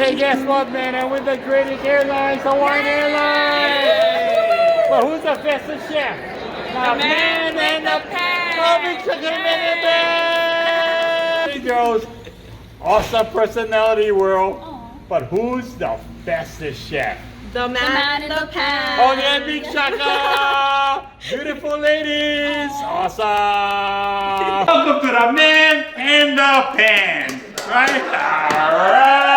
Hey, guess what, man? I'm with the Great Airlines, Hawaiian Airlines. But who's the fastest chef? The man in the pan. Oh, big chicken man in the pan. Hey, girls. Awesome personality world. But who's the fastest chef? The man in the pan. Oh, yeah, big shaka. Beautiful ladies. Awesome. Welcome to the man in the pan. Right? Alright!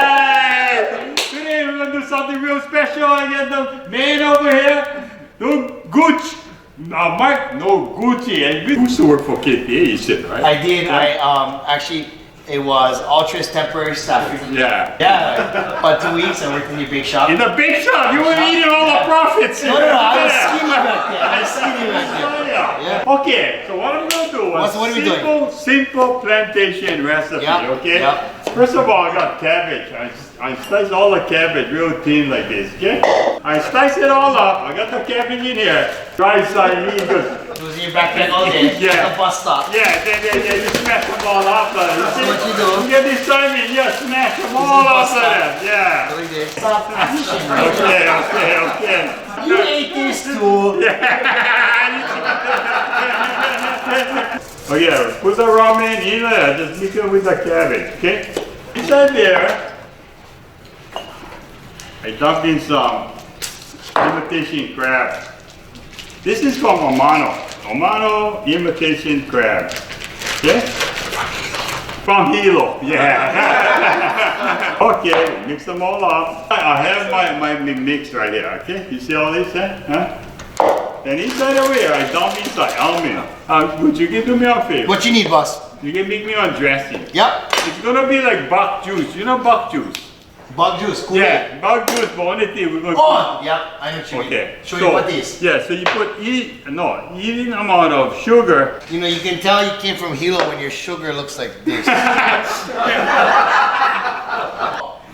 Today we're gonna do something real special. I get the man over here, Noguchi. Mark Noguchi. And you used to work for KTA, you said, right? I did. Actually, it was Ultra's temporary staffing. Yeah. Yeah, about 2 weeks I worked in the big shop. In the big shop, you were eating all the profits. No, I was skinny back there. I was skinny back there. Yeah. Okay, so what I'm gonna do is what are we doing? simple plantation recipe, okay? Yep. First of all, I got cabbage. I slice all the cabbage real thin like this, okay? I slice it all up. I got the cabbage in here. Dry side, good. It was in your backpack all day. Yeah. Like a bus stop. Yeah, you smash them all up. That's what you do. You get this time in, yeah, smash them all up there. Yeah. Really did. Stop fishing, right? Okay. You ate this too. Okay, put the ramen in there, just mix it with the cabbage, okay? Inside there, I dumped in some imitation crab. This is from Amano imitation crab, okay? From Hilo, yeah. Okay, mix them all up. I have my mix right here, okay? You see all this, huh? And inside over here, I dump inside almond. Would you give me a favor? What you need, boss? You can make me on dressing. Yep. It's gonna be like buck juice. You know buck juice? Bug juice, cool. Yeah, buck juice, but only thing we're gonna Oh, yep, I know what you mean. Okay. Show you what this. Yeah, so you put eating amount of sugar. You know, you can tell you came from Hilo when your sugar looks like this.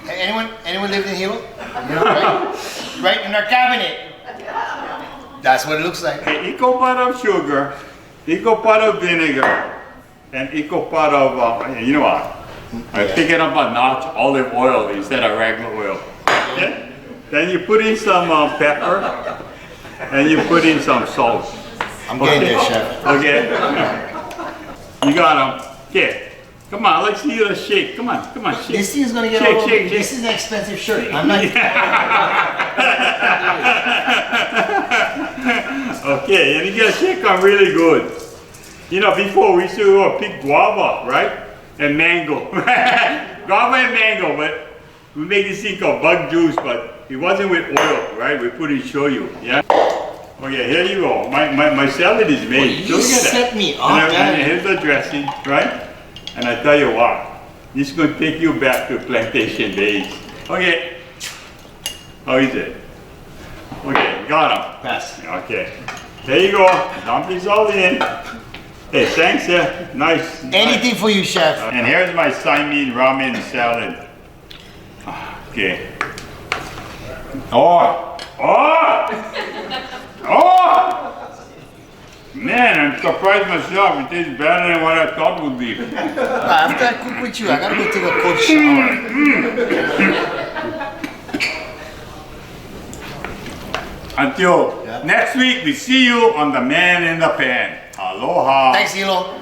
Anyone lived in Hilo? You know, right in our cabinet. That's what it looks like. Equal part of sugar, equal part of vinegar, and equal part of, you know what? I'm picking up a notch olive oil instead of regular oil. Okay? Then you put in some pepper, and you put in some salt. I'm getting there, chef. Okay? You got them. Okay. Come on, let's see you shake. Come on, shake. This thing's gonna get all over. This is an expensive shirt. I'm not. Okay, and you gotta shake them really good. You know, before we used to pick guava, right? And mango. Guava and mango, but we make this thing called bug juice, but it wasn't with oil, right? We put in shoyu, yeah? Okay, here you go. My salad is made. Well, you set me up. And here's the dressing, right? And I tell you what, this is going to take you back to plantation days. Okay. How is it? Okay, got them. Pass. Okay. There you go. Dump this all in. Hey, thanks, nice. Anything for you, chef. And here's my SAIMIN ramen salad. Okay. Oh! Man, I'm surprised myself. It tastes better than what I thought it would be. After I cook with you, I gotta go take a cold shower. Until next week, we see you on the Man in the Pan. Aloha. Thanks, Hilo.